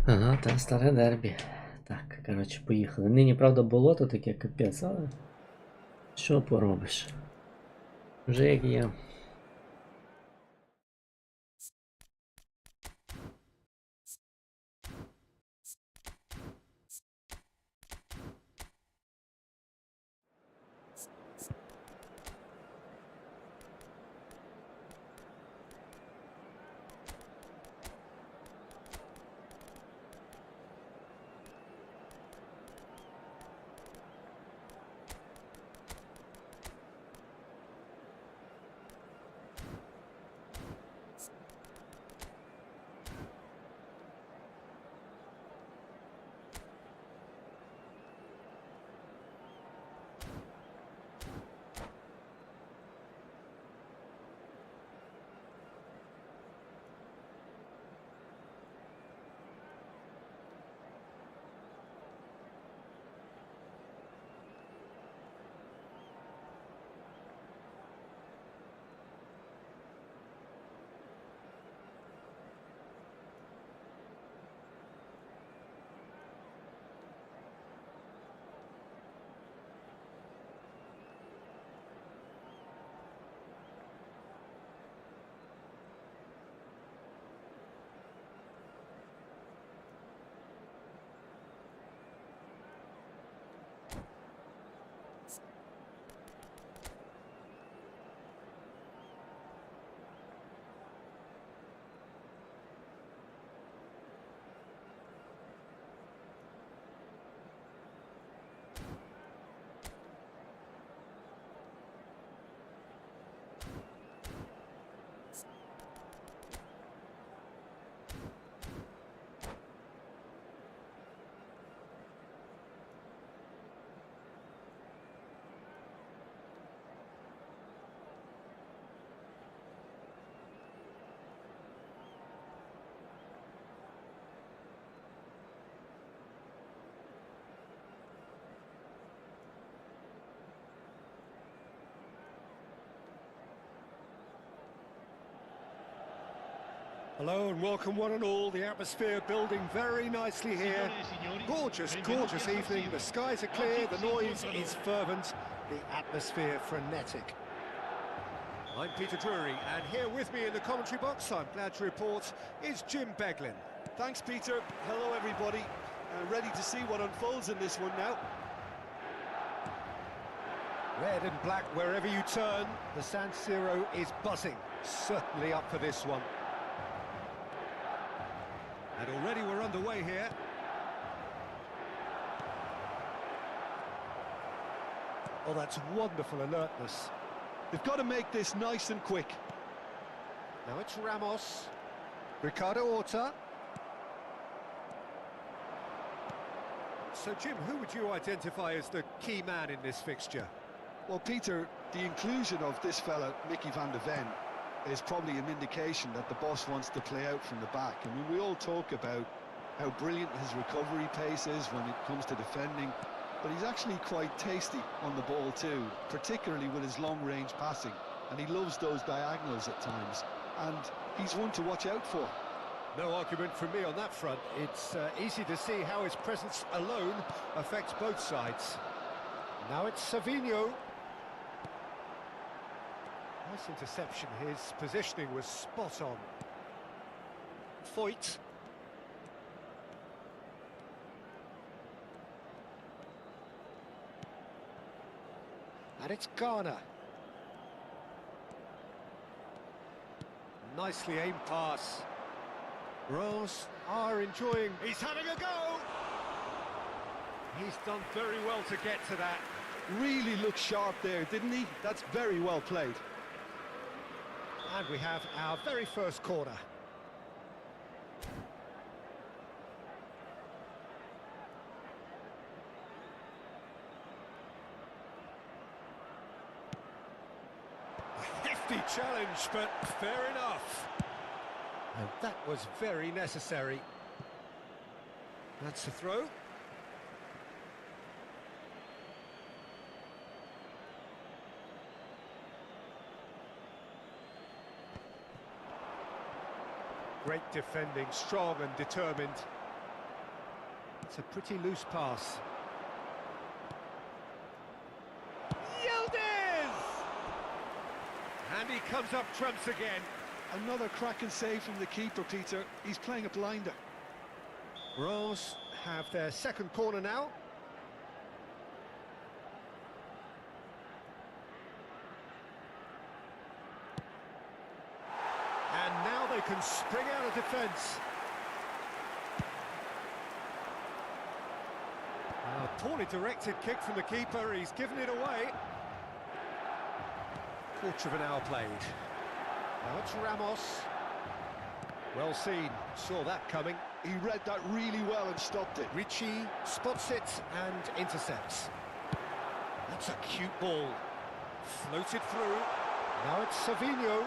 Ага, та старе дербі. Так, коротше, поїхали. Нині, правда, болото таке капець, але що поробиш? Вже як є. Hello and welcome one and all. The atmosphere building very nicely here. Gorgeous, gorgeous evening. The skies are clear, the noise is fervent, the atmosphere frenetic. I'm Peter Drury, and here with me in the commentary box, I'm glad to report, is Jim Beglin. Thanks, Peter. Hello, everybody. Ready to see what unfolds in this one now. Red and black wherever you turn, the San Siro is buzzing. Certainly up for this one. And already we're underway here. Oh, that's wonderful alertness. They've got to make this nice and quick. Now it's Ramos. Ricardo Horta. So, Jim, who would you identify as the key man in this fixture? Well, Peter, the inclusion of this fella, Mickey van de Ven, is probably an indication that the boss wants to play out from the back. I mean, we all talk about how brilliant his recovery pace is when it comes to defending, but he's actually quite tasty on the ball too, particularly with his long-range passing, and he loves those diagonals at times, and he's one to watch out for. No argument from me on that front. It's easy to see how his presence alone affects both sides. Now it's Savinho. Nice interception. His positioning was spot on. Foyt. And it's Garner. Nicely aimed pass. Rose are enjoying. He's having a go. He's done very well to get to that. Really looked sharp there, didn't he? That's very well played. And we have our very first corner. A hefty challenge, but fair enough. And that was very necessary. That's the throw. Great defending, strong and determined. It's a pretty loose pass. Yildiz! And he comes up trumps again. Another cracking save from the keeper, Peter. He's playing a blinder. Rose have their second corner now. And now they can spring out of defence. A poorly directed kick from the keeper, he's given it away. Quarter of an hour played. Now it's Ramos. Well seen, saw that coming. He read that really well and stopped it. Ricci spots it and intercepts. That's a cute ball. Floated through. Now it's Savinho.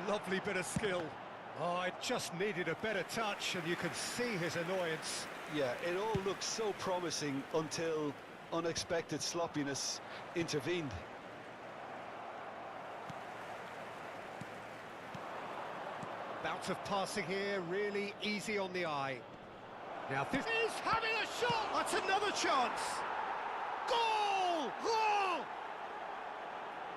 Lovely bit of skill. Oh, it just needed a better touch, and you can see his annoyance. Yeah, it all looked so promising until unexpected sloppiness intervened. Bout of passing here, really easy on the eye. Now this is having a shot! That's another chance! Goal! Goal!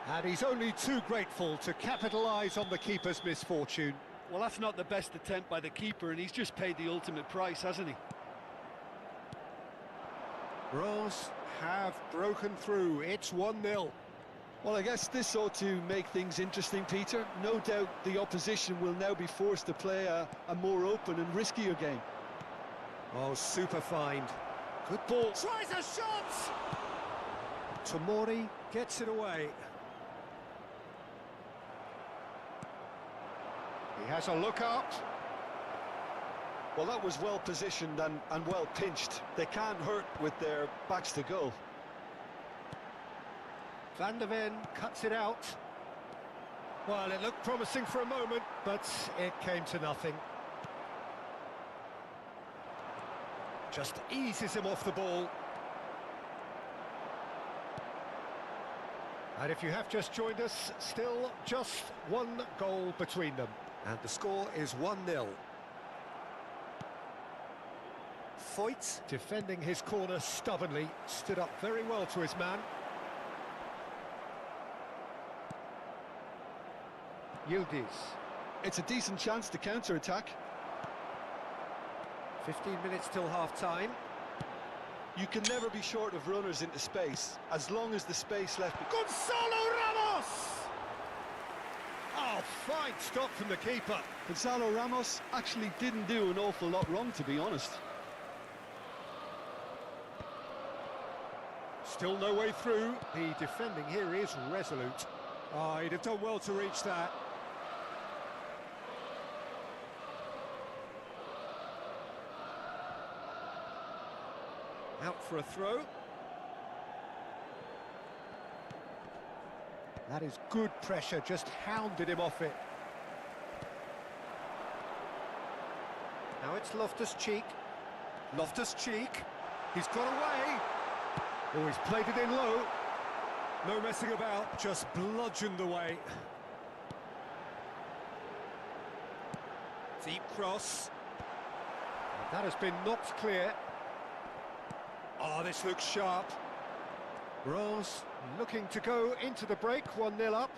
And he's only too grateful to capitalise on the keeper's misfortune. Well, that's not the best attempt by the keeper, and he's just paid the ultimate price, hasn't he? Rose have broken through. It's 1-0. Well, I guess this ought to make things interesting, Peter. No doubt the opposition will now be forced to play a more open and riskier game. Oh, super find. Good ball. Tries a shot! Tomori gets it away. He has a look up. Well, that was well positioned and well pinched. They can't hurt with their backs to goal. Van der Ven cuts it out. Well, it looked promising for a moment, but it came to nothing. Just eases him off the ball. And if you have just joined us, still just one goal between them. And the score is 1-0. Foyt, defending his corner stubbornly, stood up very well to his man. Yildiz. It's a decent chance to counter-attack. 15 minutes till half-time. You can never be short of runners into space, as long as the space left... Gonzalo Ramos! Oh, fine stop from the keeper. Gonzalo Ramos actually didn't do an awful lot wrong, to be honest. Still no way through. The defending here is resolute. Oh, he'd have done well to reach that. Out for a throw. That is good pressure, just hounded him off it. Now it's Loftus-Cheek. Loftus-Cheek. He's got away. Oh, he's played it in low. No messing about, just bludgeoned away. Deep cross. And that has been knocked clear. Oh, this looks sharp. Rose looking to go into the break, 1-0 up.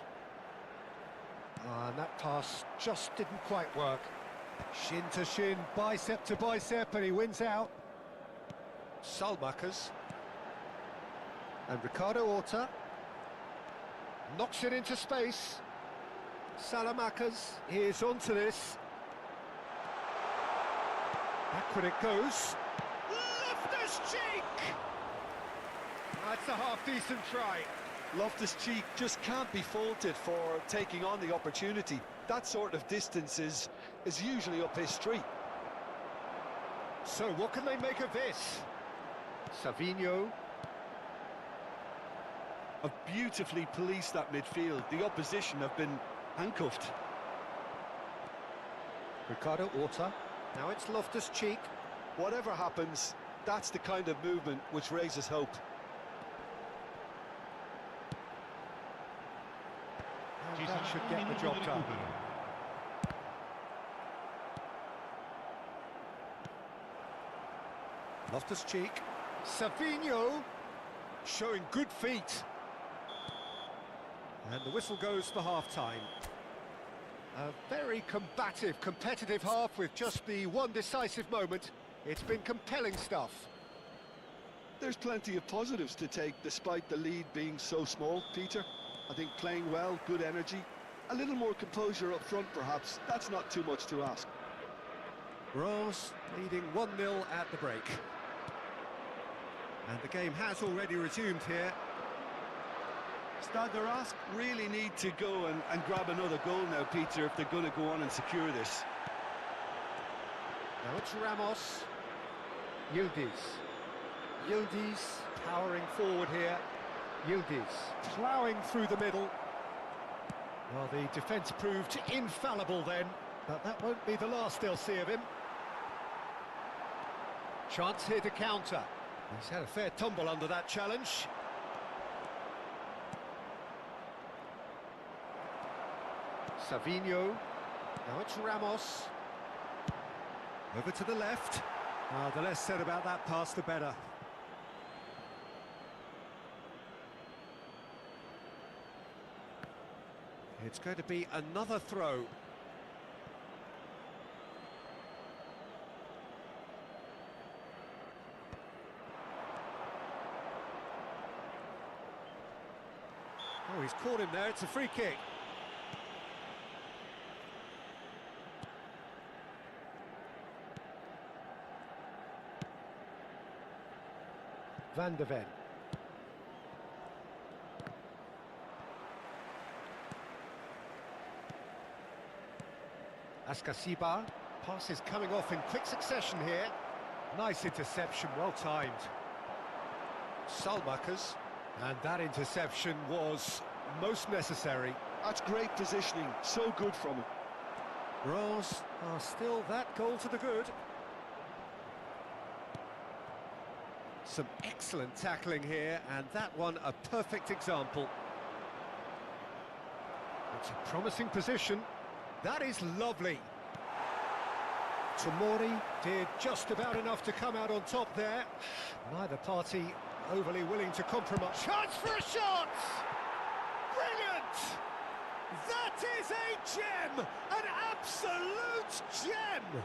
And that pass just didn't quite work. Shin to shin, bicep to bicep, and he wins out. Salmakers. And Ricardo Horta knocks it into space. Salamakers is onto this. Backward it goes. Loftus-Cheek! That's a half-decent try. Loftus-Cheek just can't be faulted for taking on the opportunity. That sort of distance is usually up his street. So what can they make of this? Savinho. Have beautifully policed that midfield. The opposition have been handcuffed. Ricardo Horta. Now it's Loftus-Cheek. Whatever happens, that's the kind of movement which raises hope. And that should get the job done. Loftus-Cheek. Savinho showing good feet. And the whistle goes for half-time. A very combative, competitive half with just the one decisive moment. It's been compelling stuff. There's plenty of positives to take despite the lead being so small, Peter. I think playing well, good energy, a little more composure up front perhaps. That's not too much to ask. Rose leading 1-0 at the break. And the game has already resumed here. Stade de Reims really need to go and grab another goal now, Peter, if they're going to go on and secure this. Now it's Ramos. Yildiz. Yildiz powering forward here. Yildiz ploughing through the middle. Well, the defence proved infallible then, but that won't be the last they'll see of him. Chance here to counter. He's had a fair tumble under that challenge. Savinho. Now it's Ramos. Over to the left. The less said about that pass, the better. It's going to be another throw. Oh, he's caught him there. It's a free kick. Van de Ven. Ascasiba. Pass is coming off in quick succession here. Nice interception, well timed. Salmakers. And that interception was most necessary. That's great positioning, so good from him. Rose are still that goal to the good. Some excellent tackling here, and that one a perfect example. It's a promising position. That is lovely. Tomori did just about enough to come out on top there. Neither party overly willing to compromise. Chance for a shot! Brilliant! That is a gem! An absolute gem!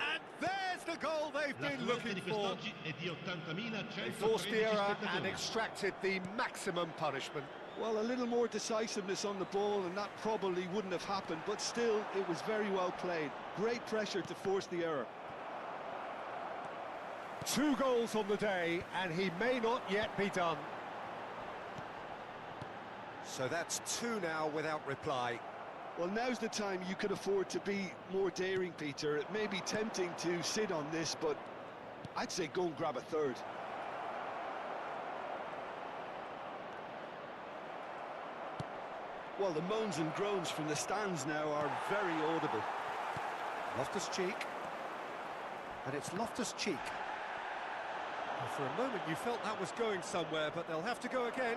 And there's the goal they've been looking for. They forced the error and extracted the maximum punishment. Well, a little more decisiveness on the ball and that probably wouldn't have happened, but still, it was very well played. Great pressure to force the error. 2 goals on the day, and he may not yet be done. So that's 2 now without reply. Well, now's the time you could afford to be more daring, Peter. It may be tempting to sit on this, but I'd say go and grab a third. Well, the moans and groans from the stands now are very audible. Loftus-Cheek. And it's Loftus-Cheek. Well, for a moment you felt that was going somewhere, but they'll have to go again.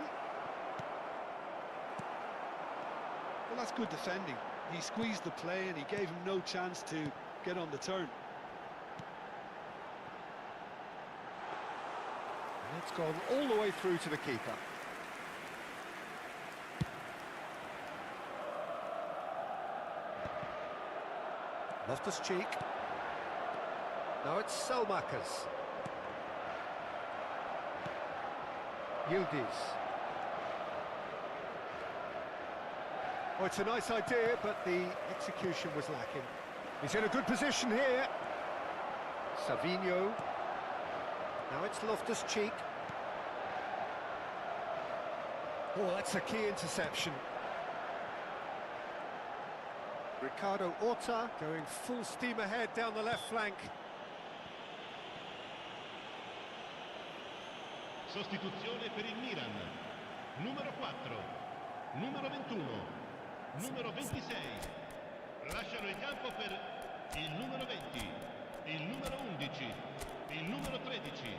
Well, that's good defending. He squeezed the play and he gave him no chance to get on the turn. And it's gone all the way through to the keeper. Loftus-Cheek. Now it's Selmakers. Yildiz. Oh, it's a nice idea, but the execution was lacking. He's in a good position here. Savinho. Now it's Loftus-Cheek. Oh, that's a key interception. Ricardo Horta going full steam ahead down the left flank. Sostituzione per il Milan. Numero 4, numero 21, numero 26. Lasciano il campo per il numero 20, il numero 11, il numero 13.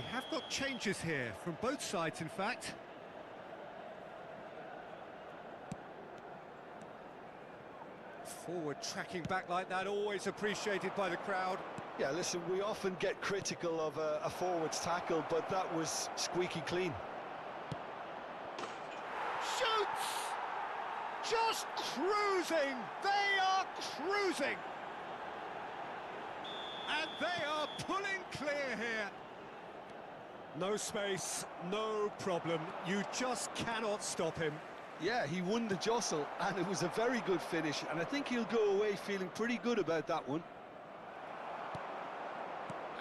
We have got changes here, from both sides in fact. Forward tracking back like that, always appreciated by the crowd. Yeah, listen, we often get critical of a forward's tackle, but that was squeaky clean. Shoots! Just cruising! They are cruising! And they are pulling clear here. No space, no problem. You just cannot stop him. Yeah, he won the jostle, and it was a very good finish, and I think he'll go away feeling pretty good about that one.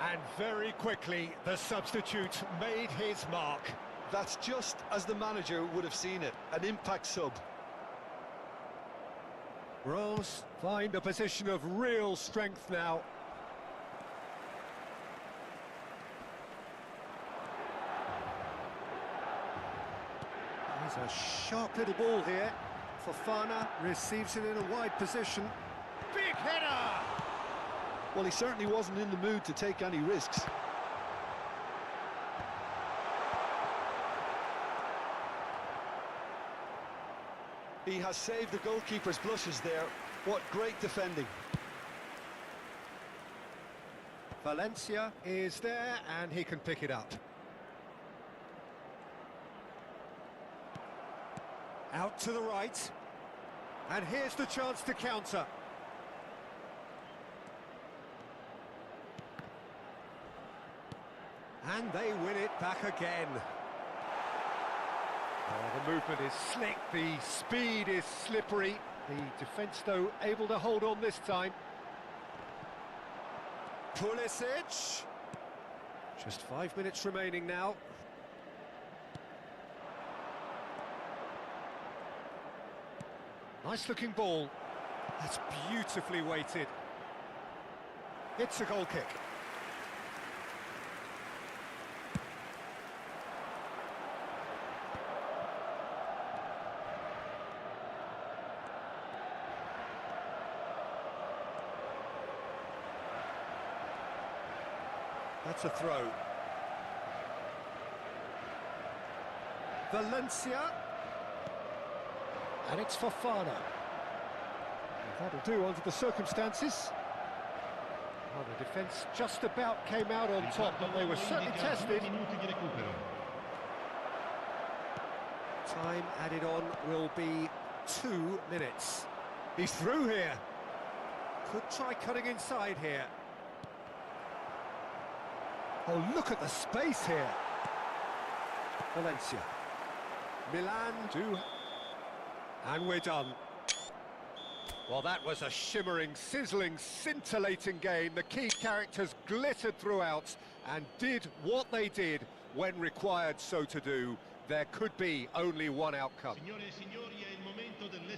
And very quickly, the substitute made his mark. That's just as the manager would have seen it, an impact sub. Reims find a position of real strength now. There's a sharp little ball here. Fofana receives it in a wide position. Big header! Well, he certainly wasn't in the mood to take any risks. He has saved the goalkeeper's blushes there. What great defending. Valencia is there and he can pick it up. Out to the right. And here's the chance to counter. And they win it back again. Oh, the movement is slick, the speed is slippery. The defence, though, able to hold on this time. Pulisic. Just 5 minutes remaining now. Nice looking ball. That's beautifully weighted. It's a goal kick. That's a throw. Valencia. And it's Fofana. That'll do under the circumstances. Well, the defence just about came out on top, but they were certainly tested. Time added on will be 2 minutes. He's through here. Could try cutting inside here. Oh, look at the space here. Valencia. Milan do. And we're done. Well, that was a shimmering, sizzling, scintillating game. The key characters glittered throughout and did what they did when required so to do. There could be only one outcome.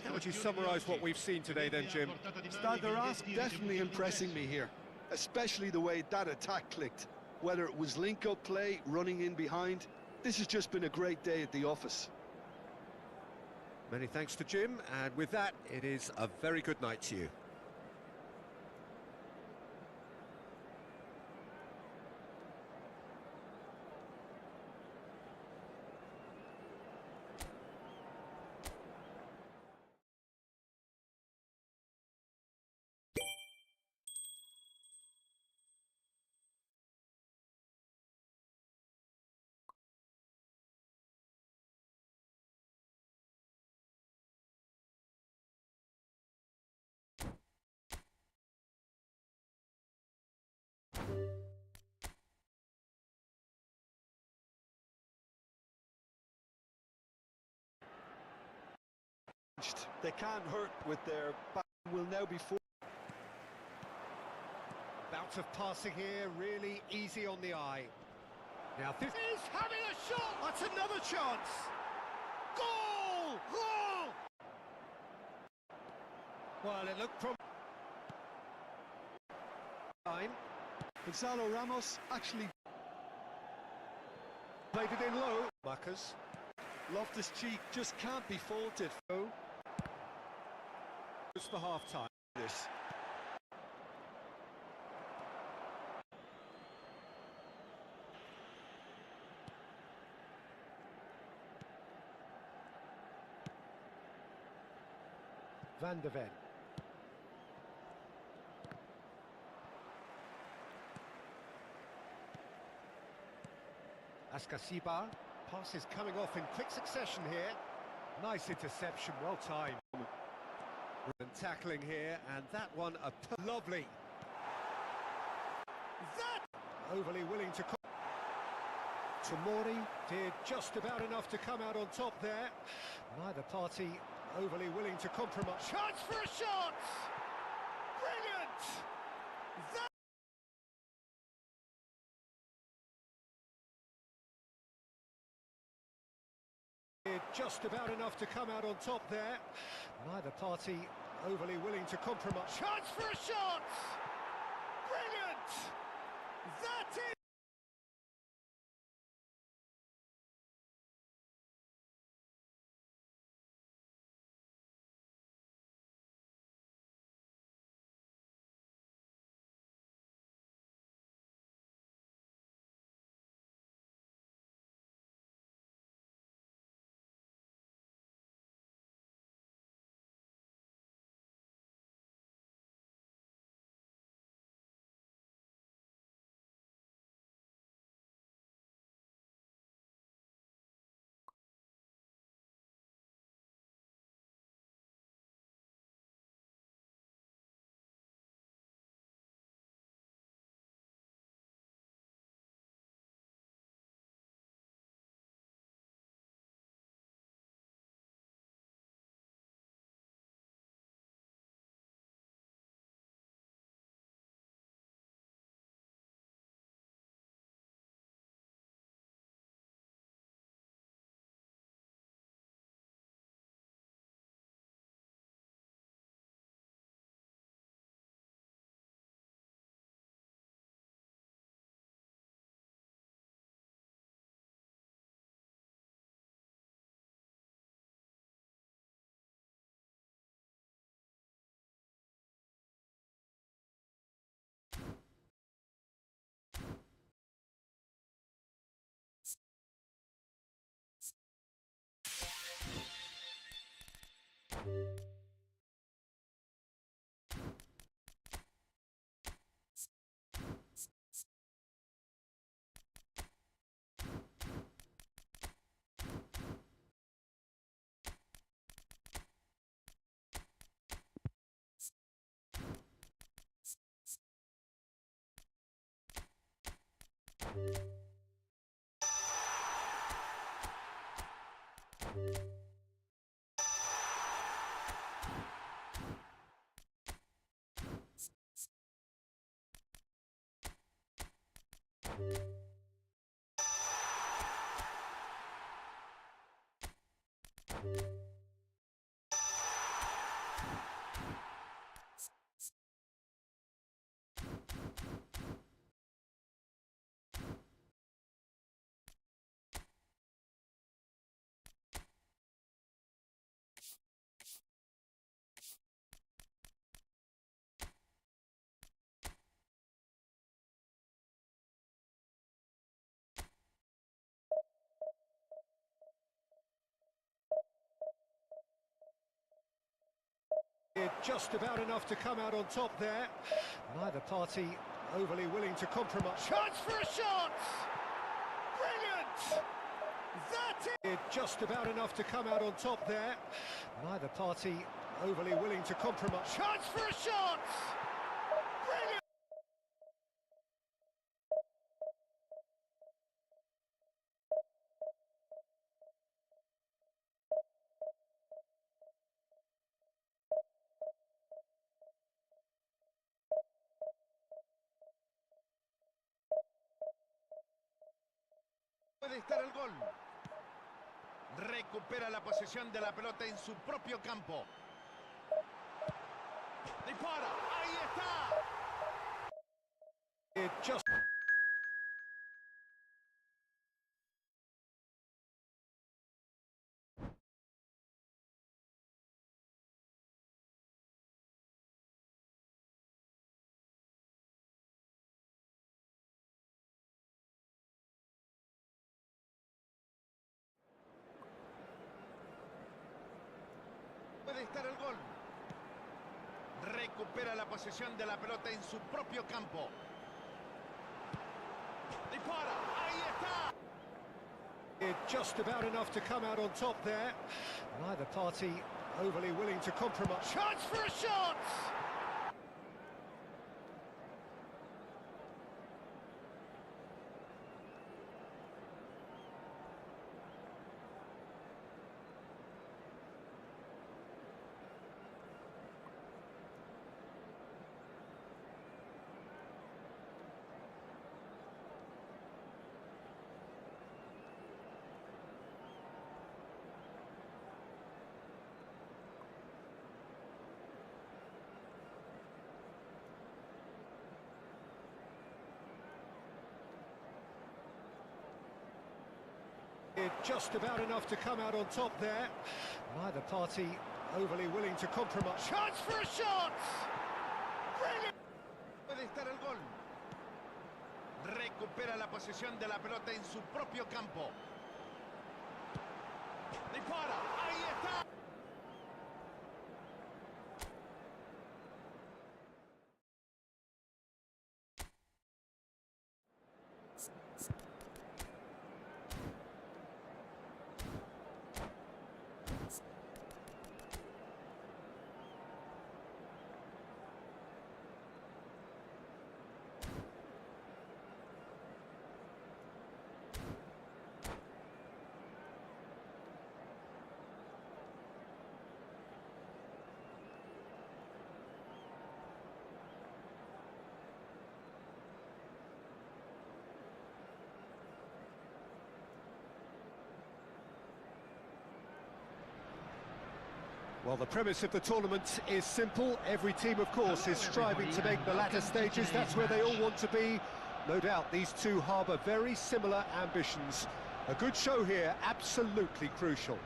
How would you summarise what we've seen today then, Jim? Stade de Reims definitely impressing me here, especially the way that attack clicked. Whether it was link-up play, running in behind, this has just been a great day at the office. Many thanks to Jim, and with that, it is a very good night to you. They can't hurt with their back. Will now be four. Bout of passing here, really easy on the eye. Now this is having a shot. That's another chance. Goal! Goal! Well, it looked from time. Gonzalo Ramos actually Played it in low. Marcus. Loftus-Cheek just can't be faulted. It's for half-time. This. Van de Ven. Ascasiba. Pass is coming off in quick succession here. Nice interception, well timed. And tackling here, and that one lovely. That overly willing to. Tomori did just about enough to come out on top there. Neither party overly willing to compromise. Chance for a shot! Brilliant! That did just about enough to come out on top there. Neither party overly willing to compromise. Chance for a shot! Brilliant! That is. Did just about enough to come out on top there. Neither party overly willing to compromise. Chance for a shot! Brilliant! That did just about enough to come out on top there. Neither party overly willing to compromise. Chance for a shot! Brilliant! Puede estar el gol. Recupera la posesión de la pelota en su propio campo. Dispara. Ahí está. It just Puede estar el gol. Recupera la posesión de la pelota en su propio campo. Dispara, ahí está. Just about enough to come out on top there. Neither party overly willing to compromise. Chance for a shot! Just about enough to come out on top there. Neither party overly willing to compromise. Chance for a shot! Brilliant! Puede estar el gol. Recupera la posesión de la pelota en su propio campo. Dispara, ahí está. Well, the premise of the tournament is simple. Every team, of course, is striving to make the latter stages. That's where they all want to be. No doubt these two harbour very similar ambitions. A good show here, absolutely crucial.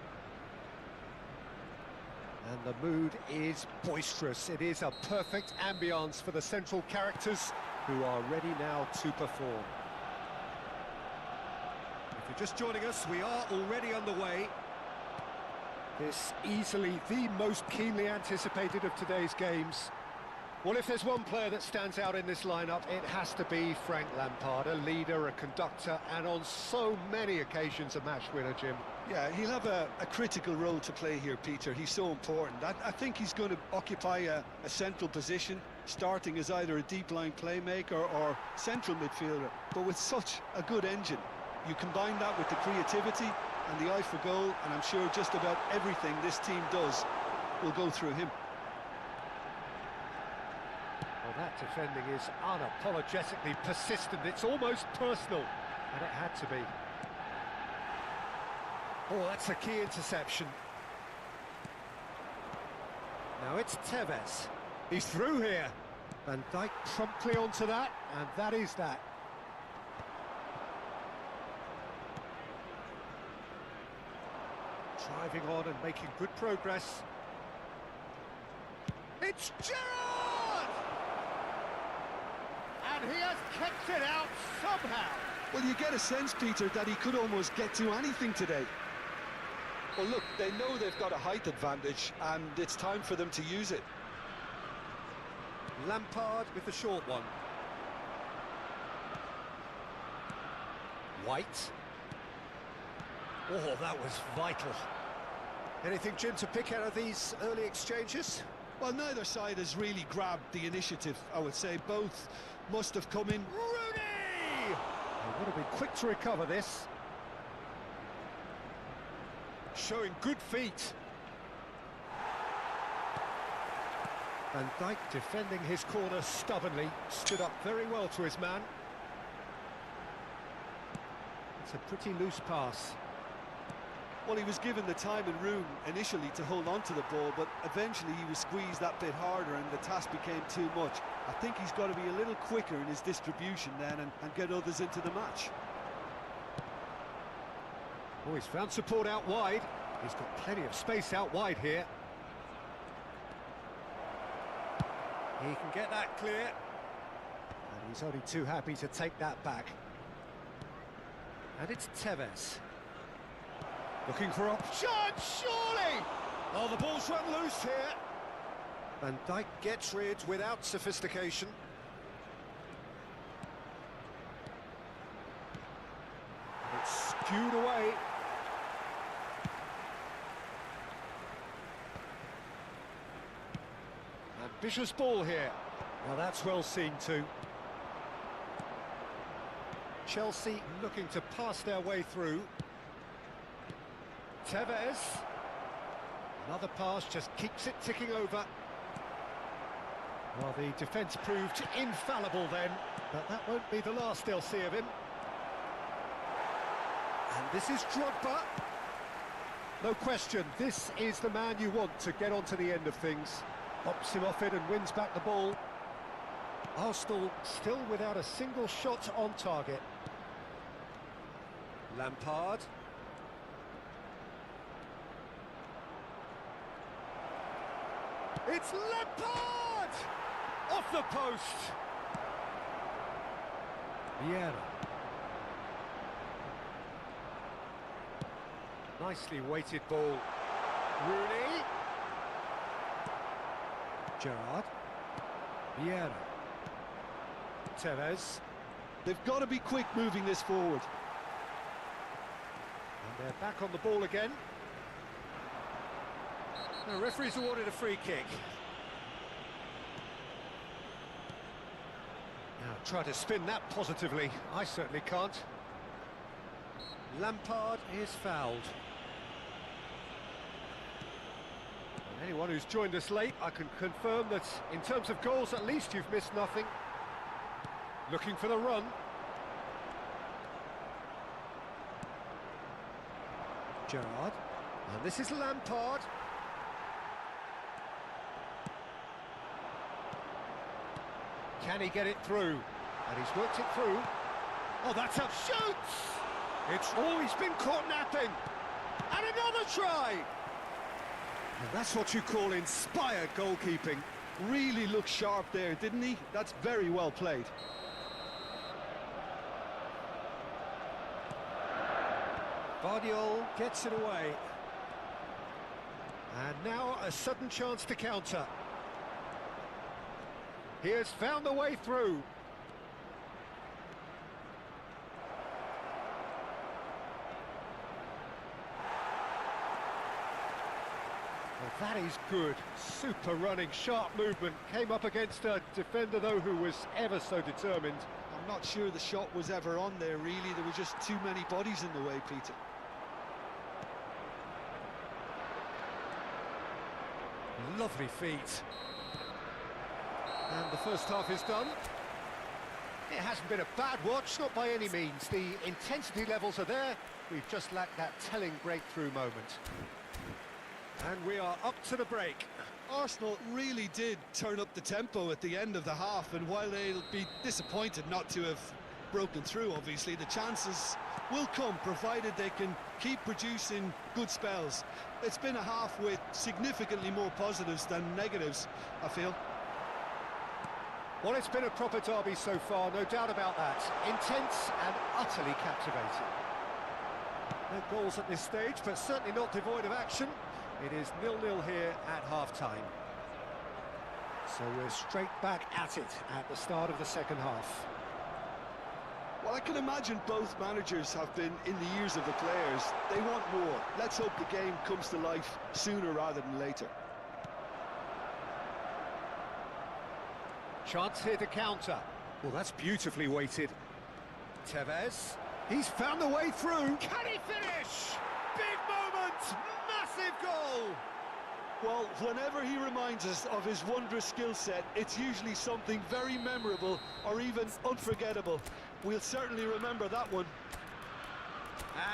And the mood is boisterous. It is a perfect ambience for the central characters who are ready now to perform. If you're just joining us, we are already underway. This easily the most keenly anticipated of today's games. Well, if there's one player that stands out in this lineup, it has to be Frank Lampard, a leader, a conductor, and on so many occasions a match winner, Jim. Yeah, he'll have a critical role to play here, Peter. He's so important. I think he's going to occupy a central position, starting as either a deep-line playmaker or central midfielder. But with such a good engine, you combine that with the creativity and the eye for goal, and I'm sure just about everything this team does will go through him. Well, that defending is unapologetically persistent. It's almost personal, and it had to be. Oh, that's a key interception. Now it's Tevez. He's through here. Van Dijk promptly onto that, and that is that. Driving on and making good progress. It's Gerrard! And he has kept it out somehow. Well, you get a sense, Peter, that he could almost get to anything today. Well, look, they know they've got a height advantage, and it's time for them to use it. Lampard with the short one. White. Oh, that was vital. Anything, Jim, to pick out of these early exchanges? Well, neither side has really grabbed the initiative, I would say. Both must have come in. Rooney! They would have been quick to recover this. Showing good feet. Van Dijk defending his corner stubbornly. Stood up very well to his man. It's a pretty loose pass. Well, he was given the time and room initially to hold on to the ball, but eventually he was squeezed that bit harder and the task became too much. I think he's got to be a little quicker in his distribution then and get others into the match. Oh, he's found support out wide. He's got plenty of space out wide here. He can get that clear. And he's only too happy to take that back. And it's Tevez. Looking for option, surely! Oh, the ball's run loose here. Van Dijk gets rid without sophistication. It's skewed away. Ambitious ball here. Now that's well seen too. Chelsea looking to pass their way through. Tevez. Another pass just keeps it ticking over. Well, the defence proved infallible then, but that won't be the last they'll see of him. And this is Drogba. No question, this is the man you want to get onto the end of things. Hops him off it and wins back the ball. Arsenal still without a single shot on target. Lampard. It's Lampard! Off the post! Vieira. Nicely weighted ball. Rooney. Gerrard. Vieira. Tevez. They've got to be quick moving this forward. And they're back on the ball again. The referee's awarded a free kick. Now try to spin that positively. I certainly can't. Lampard is fouled. And anyone who's joined us late, I can confirm that in terms of goals, at least you've missed nothing. Looking for the run. Gerrard. And this is Lampard. Can he get it through? And he's worked it through. Oh, that's up, shoots! It's always been caught napping. And another try! And that's what you call inspired goalkeeping. Really looked sharp there, didn't he? That's very well played. Bardiol gets it away. And now a sudden chance to counter. He has found the way through. Well, that is good. Super running, sharp movement. Came up against a defender, though, who was ever so determined. I'm not sure the shot was ever on there, really. There were just too many bodies in the way, Peter. Lovely feet. And the first half is done. It hasn't been a bad watch, not by any means. The intensity levels are there. We've just lacked that telling breakthrough moment. And we are up to the break. Arsenal really did turn up the tempo at the end of the half, and while they'll be disappointed not to have broken through, obviously, the chances will come, provided they can keep producing good spells. It's been a half with significantly more positives than negatives, I feel. Well, it's been a proper derby so far, no doubt about that. Intense and utterly captivating. No goals at this stage, but certainly not devoid of action. It is 0-0 here at half-time. So we're straight back at it at the start of the second half. Well, I can imagine both managers have been in the ears of the players. They want more. Let's hope the game comes to life sooner rather than later. Chance here to counter. Well, that's beautifully weighted. Tevez. He's found the way through. Can he finish? Big moment! Massive goal! Well, whenever he reminds us of his wondrous skill set, it's usually something very memorable or even unforgettable. We'll certainly remember that one.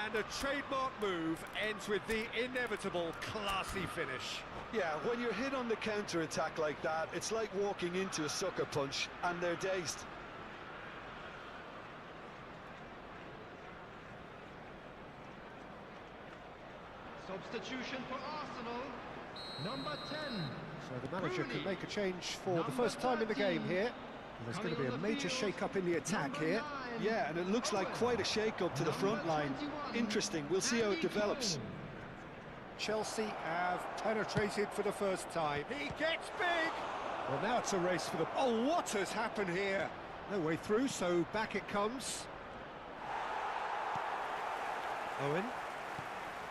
And a trademark move ends with the inevitable classy finish. Yeah, when you're hit on the counter-attack like that, it's like walking into a sucker punch, and they're dazed. Substitution for Arsenal, number 10. So the manager can make a change for the first time in the game here. And there's going to be a major shake-up in the attack here. Yeah, and it looks like quite a shake-up to the front line. Interesting, we'll see how it develops. Chelsea have penetrated for the first time. He gets big! Well, now it's a race for the... Oh, what has happened here? No way through, so back it comes. Owen.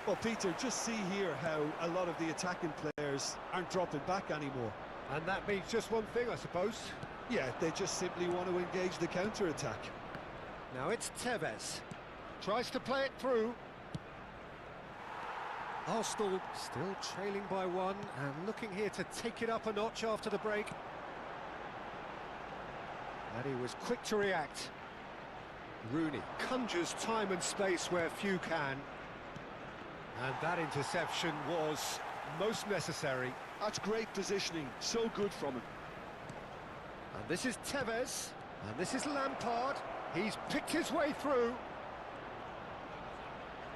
Well, Peter, just see here how a lot of the attacking players aren't dropping back anymore. And that means just one thing, I suppose. Yeah, they just simply want to engage the counter-attack. Now it's Tevez. Tries to play it through. Arsenal still trailing by one and looking here to take it up a notch after the break. And he was quick to react. Rooney conjures time and space where few can. And that interception was most necessary. That's great positioning, so good from him. And this is Tevez, and this is Lampard. He's picked his way through.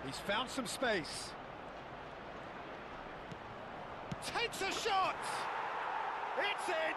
He's found some space. Takes a shot! It's in!